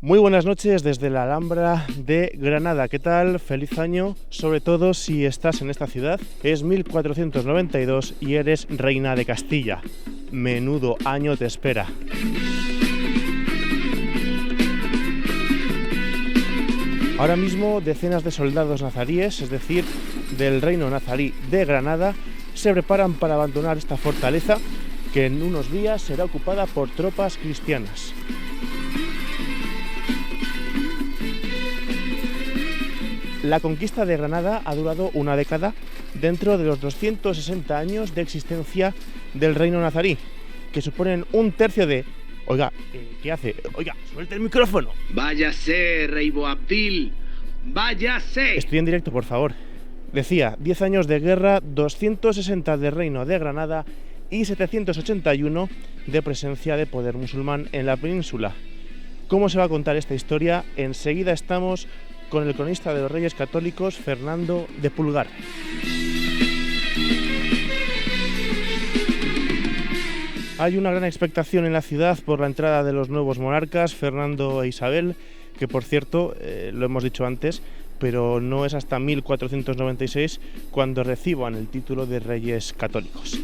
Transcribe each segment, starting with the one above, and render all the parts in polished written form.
Muy buenas noches desde la Alhambra de Granada. ¿Qué tal? Feliz año, sobre todo si estás en esta ciudad. Es 1492 y eres reina de Castilla. Menudo año te espera. Ahora mismo decenas de soldados nazaríes, es decir, del reino nazarí de Granada, se preparan para abandonar esta fortaleza que en unos días será ocupada por tropas cristianas. La conquista de Granada ha durado una década dentro de los 260 años de existencia del reino nazarí, que suponen un tercio de... Oiga, ¿qué hace? Oiga, suelte el micrófono. Váyase, rey Boabdil, váyase. Estoy en directo, por favor. Decía, 10 años de guerra, 260 del reino de Granada y 781 de presencia de poder musulmán en la península. ¿Cómo se va a contar esta historia? Enseguida estamos con el cronista de los Reyes Católicos, Fernando de Pulgar. Hay una gran expectación en la ciudad por la entrada de los nuevos monarcas, Fernando e Isabel, que por cierto, lo hemos dicho antes, pero no es hasta 1496 cuando reciban el título de Reyes Católicos.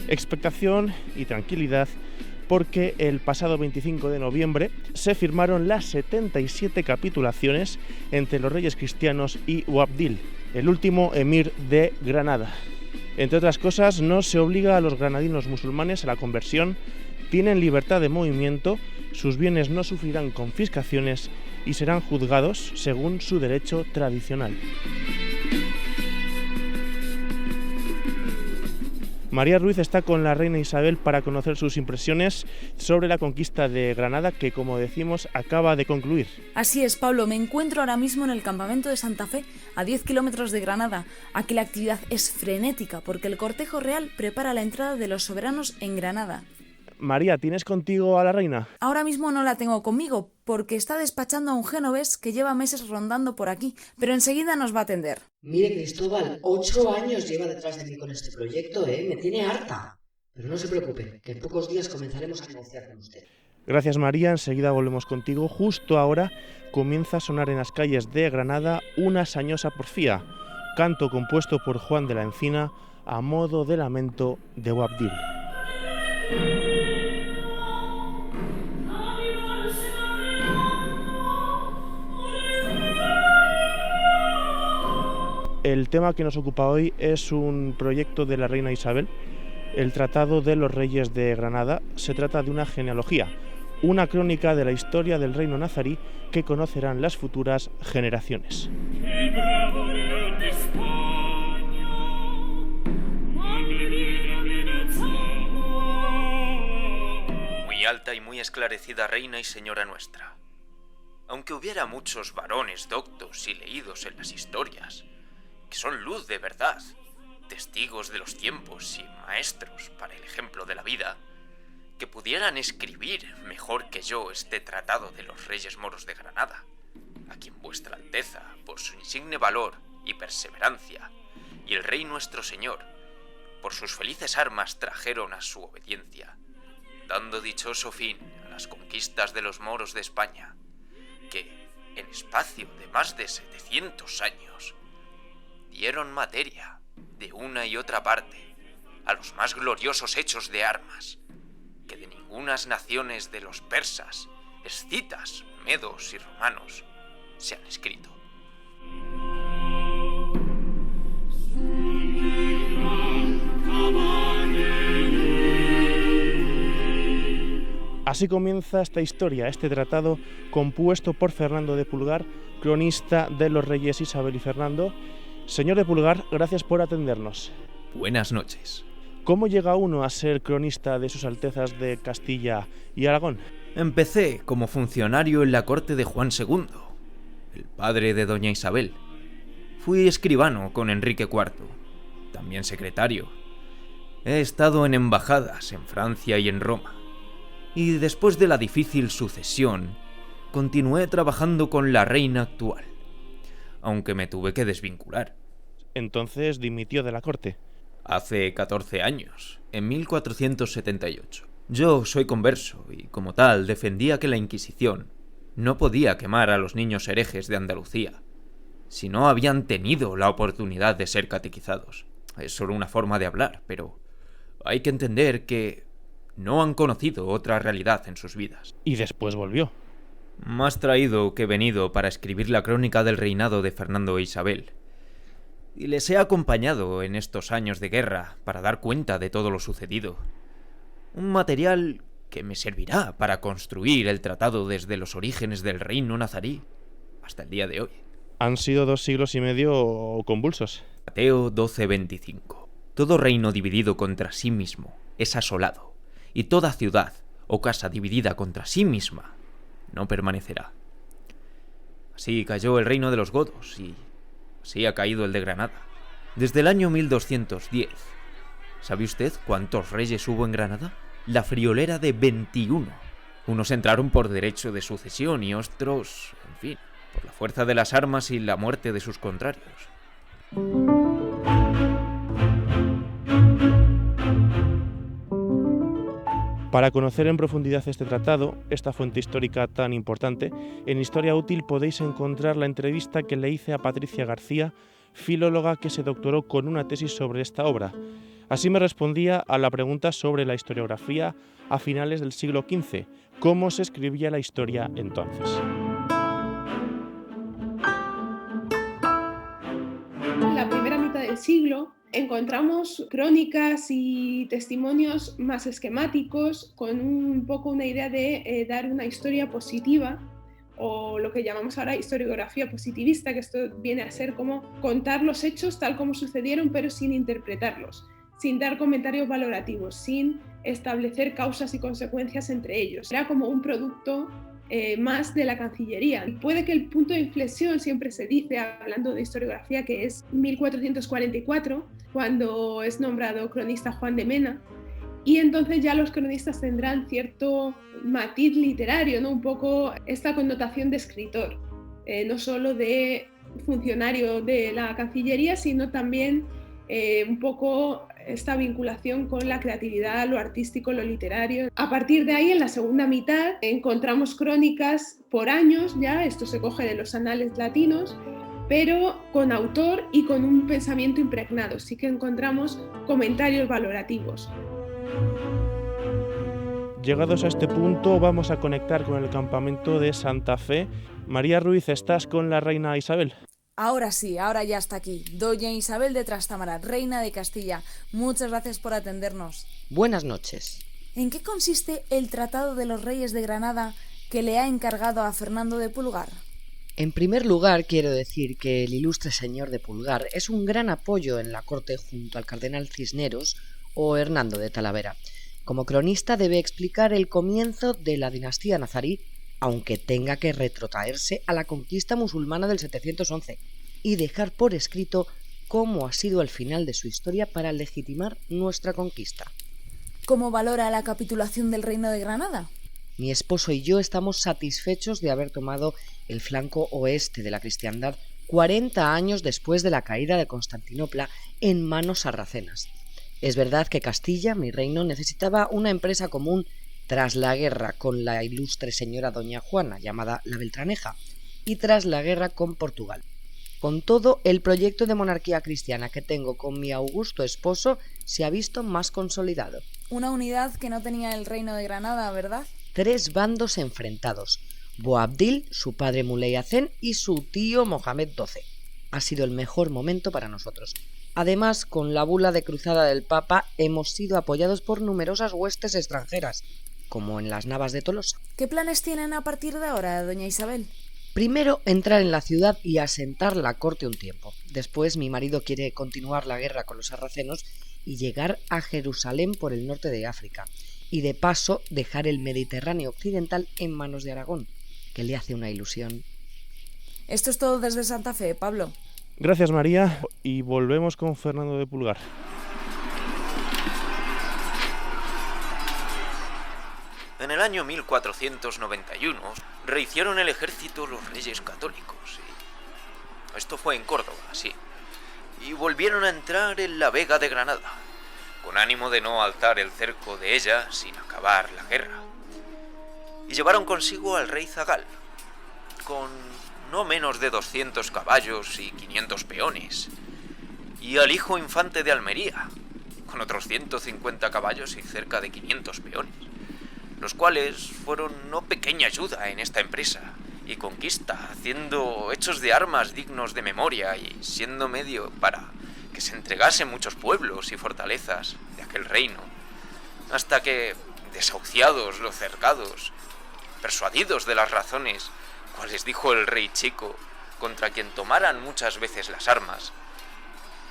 Expectación y tranquilidad porque el pasado 25 de noviembre se firmaron las 77 capitulaciones entre los reyes cristianos y Boabdil, el último emir de Granada. Entre otras cosas, no se obliga a los granadinos musulmanes a la conversión, tienen libertad de movimiento, sus bienes no sufrirán confiscaciones y serán juzgados según su derecho tradicional. María Ruiz está con la reina Isabel para conocer sus impresiones sobre la conquista de Granada, que, como decimos, acaba de concluir. Así es, Pablo. Me encuentro ahora mismo en el campamento de Santa Fe, a 10 kilómetros de Granada. Aquí la actividad es frenética porque el cortejo real prepara la entrada de los soberanos en Granada. María, ¿tienes contigo a la reina? Ahora mismo no la tengo conmigo porque está despachando a un genovés que lleva meses rondando por aquí, pero enseguida nos va a atender. Mire, Cristóbal, 8 años lleva detrás de mí con este proyecto, me tiene harta. Pero no se preocupe, que en pocos días comenzaremos a negociar con usted. Gracias, María, enseguida volvemos contigo. Justo ahora comienza a sonar en las calles de Granada una sañosa porfía, canto compuesto por Juan de la Encina a modo de lamento de Boabdil. El tema que nos ocupa hoy es un proyecto de la reina Isabel, el Tratado de los Reyes de Granada. Se trata de una genealogía, una crónica de la historia del reino nazarí que conocerán las futuras generaciones. Muy alta y muy esclarecida reina y señora nuestra, aunque hubiera muchos varones doctos y leídos en las historias, que son luz de verdad, testigos de los tiempos y maestros para el ejemplo de la vida, que pudieran escribir mejor que yo este tratado de los reyes moros de Granada, a quien vuestra Alteza, por su insigne valor y perseverancia, y el rey nuestro señor, por sus felices armas trajeron a su obediencia, dando dichoso fin a las conquistas de los moros de España, que, en espacio de más de 700 años, dieron materia, de una y otra parte, a los más gloriosos hechos de armas, que de ningunas naciones de los persas, escitas, medos y romanos se han escrito. Así comienza esta historia, este tratado compuesto por Fernando de Pulgar, cronista de los reyes Isabel y Fernando. Señor de Pulgar, gracias por atendernos. Buenas noches. ¿Cómo llega uno a ser cronista de sus altezas de Castilla y Aragón? Empecé como funcionario en la corte de Juan II, el padre de doña Isabel. Fui escribano con Enrique IV, también secretario. He estado en embajadas en Francia y en Roma. Y después de la difícil sucesión, continué trabajando con la reina actual, aunque me tuve que desvincular. Entonces dimitió de la corte. Hace 14 años, en 1478. Yo soy converso y, como tal, defendía que la Inquisición no podía quemar a los niños herejes de Andalucía si no habían tenido la oportunidad de ser catequizados. Es solo una forma de hablar, pero hay que entender que no han conocido otra realidad en sus vidas. Y después volvió. Más traído que venido para escribir la crónica del reinado de Fernando e Isabel. Y les he acompañado en estos años de guerra para dar cuenta de todo lo sucedido. Un material que me servirá para construir el tratado desde los orígenes del reino nazarí hasta el día de hoy. Han sido 2 siglos y medio convulsos. Mateo 12:25. Todo reino dividido contra sí mismo es asolado, y toda ciudad o casa dividida contra sí misma no permanecerá. Así cayó el reino de los godos y así ha caído el de Granada. Desde el año 1210. ¿Sabe usted cuántos reyes hubo en Granada? La friolera de 21. Unos entraron por derecho de sucesión y otros, en fin, por la fuerza de las armas y la muerte de sus contrarios. Para conocer en profundidad este tratado, esta fuente histórica tan importante, en Historia Útil podéis encontrar la entrevista que le hice a Patricia García, filóloga que se doctoró con una tesis sobre esta obra. Así me respondía a la pregunta sobre la historiografía a finales del siglo XV, cómo se escribía la historia entonces. En la primera mitad del siglo encontramos crónicas y testimonios más esquemáticos con un poco una idea de dar una historia positiva, o lo que llamamos ahora historiografía positivista, que esto viene a ser como contar los hechos tal como sucedieron pero sin interpretarlos, sin dar comentarios valorativos, sin establecer causas y consecuencias entre ellos. Era como un producto más de la Cancillería. Puede que el punto de inflexión, siempre se dice, hablando de historiografía, que es 1444, cuando es nombrado cronista Juan de Mena, y entonces ya los cronistas tendrán cierto matiz literario, ¿no? Un poco esta connotación de escritor, no solo de funcionario de la Cancillería, sino también un poco esta vinculación con la creatividad, lo artístico, lo literario. A partir de ahí, en la segunda mitad, encontramos crónicas por años, ya esto se coge de los anales latinos, pero con autor y con un pensamiento impregnado. Sí que encontramos comentarios valorativos. Llegados a este punto, vamos a conectar con el campamento de Santa Fe. María Ruiz, ¿estás con la reina Isabel? Ahora sí, ahora ya está aquí. Doña Isabel de Trastámara, reina de Castilla. Muchas gracias por atendernos. Buenas noches. ¿En qué consiste el Tratado de los Reyes de Granada que le ha encargado a Fernando de Pulgar? En primer lugar, quiero decir que el ilustre señor de Pulgar es un gran apoyo en la corte junto al cardenal Cisneros o Hernando de Talavera. Como cronista debe explicar el comienzo de la dinastía nazarí, aunque tenga que retrotraerse a la conquista musulmana del 711 y dejar por escrito cómo ha sido el final de su historia para legitimar nuestra conquista. ¿Cómo valora la capitulación del Reino de Granada? Mi esposo y yo estamos satisfechos de haber tomado el flanco oeste de la cristiandad 40 años después de la caída de Constantinopla en manos sarracenas. Es verdad que Castilla, mi reino, necesitaba una empresa común tras la guerra con la ilustre señora doña Juana, llamada la Beltraneja, y tras la guerra con Portugal. Con todo, el proyecto de monarquía cristiana que tengo con mi augusto esposo se ha visto más consolidado. Una unidad que no tenía el Reino de Granada, ¿verdad? 3 bandos enfrentados: Boabdil, su padre Muley Hacén y su tío Mohamed XII. Ha sido el mejor momento para nosotros. Además, con la bula de cruzada del Papa hemos sido apoyados por numerosas huestes extranjeras, como en las Navas de Tolosa. ¿Qué planes tienen a partir de ahora, doña Isabel? Primero, entrar en la ciudad y asentar la corte un tiempo. Después, mi marido quiere continuar la guerra con los sarracenos y llegar a Jerusalén por el norte de África. Y de paso, dejar el Mediterráneo occidental en manos de Aragón, que le hace una ilusión. Esto es todo desde Santa Fe, Pablo. Gracias, María, y volvemos con Fernando de Pulgar. En el año 1491 rehicieron el ejército los reyes católicos. Esto fue en Córdoba, sí. Y volvieron a entrar en la Vega de Granada. con ánimo de no alzar el cerco de ella sin acabar la guerra. Y llevaron consigo al rey zagal, con no menos de 200 caballos y 500 peones, y al hijo infante de Almería, con otros 150 caballos y cerca de 500 peones, los cuales fueron no pequeña ayuda en esta empresa y conquista, haciendo hechos de armas dignos de memoria y siendo medio para que se entregasen muchos pueblos y fortalezas de aquel reino, hasta que, desahuciados los cercados, persuadidos de las razones, cuales dijo el rey Chico, contra quien tomaran muchas veces las armas,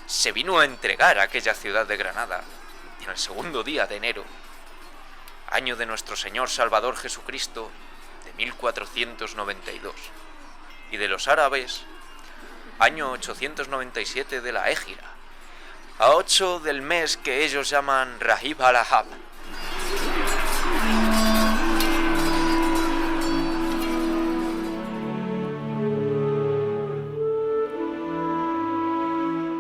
se vino a entregar a aquella ciudad de Granada en el 2º día de enero, año de nuestro Señor Salvador Jesucristo, de 1492, y de los árabes, año 897 de la Égira, a 8 del mes que ellos llaman Rahib al-Ahab.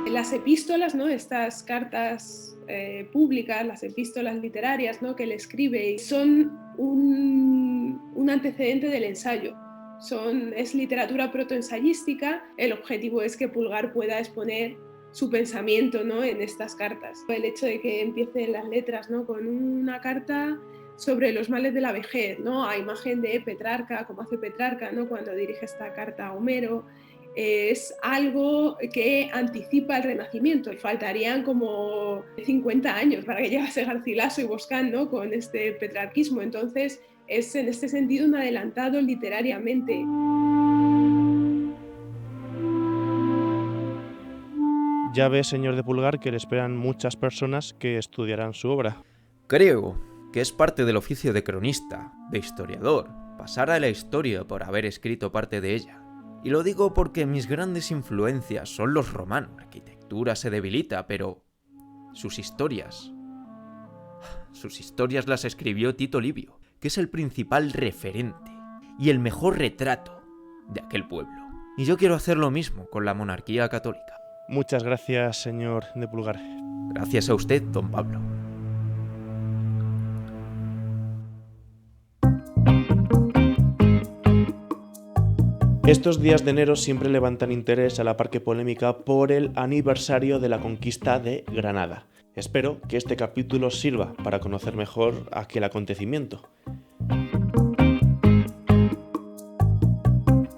Las epístolas, ¿no? Estas cartas públicas, las epístolas literarias, ¿no? que él escribe, son un antecedente del ensayo. Es literatura protoensayística. El objetivo es que Pulgar pueda exponer su pensamiento, ¿no? en estas cartas. El hecho de que empiecen las letras, ¿no? con una carta sobre los males de la vejez, ¿no? a imagen de Petrarca, como hace Petrarca, ¿no? cuando dirige esta carta a Homero, es algo que anticipa el Renacimiento. Faltarían como 50 años para que llegase Garcilaso y Boscán, ¿no? con este petrarquismo. Entonces es en este sentido un adelantado literariamente. Ya ve, señor de Pulgar, que le esperan muchas personas que estudiarán su obra. Creo que es parte del oficio de cronista, de historiador, pasar a la historia por haber escrito parte de ella. Y lo digo porque mis grandes influencias son los romanos. La arquitectura se debilita, pero sus historias las escribió Tito Livio, que es el principal referente y el mejor retrato de aquel pueblo. Y yo quiero hacer lo mismo con la monarquía católica. Muchas gracias, señor de Pulgar. Gracias a usted, don Pablo. Estos días de enero siempre levantan interés a la par que polémica por el aniversario de la conquista de Granada. Espero que este capítulo sirva para conocer mejor aquel acontecimiento.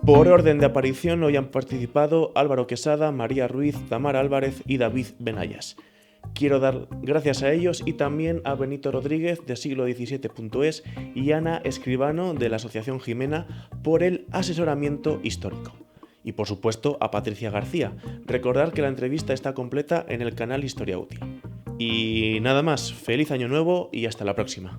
Por orden de aparición hoy han participado Álvaro Quesada, María Ruiz, Tamara Álvarez y David Benayas. Quiero dar gracias a ellos y también a Benito Rodríguez de siglo17.es y Ana Escribano de la Asociación Jimena por el asesoramiento histórico. Y por supuesto a Patricia García. Recordad que la entrevista está completa en el canal Historia Útil. Y nada más, feliz año nuevo y hasta la próxima.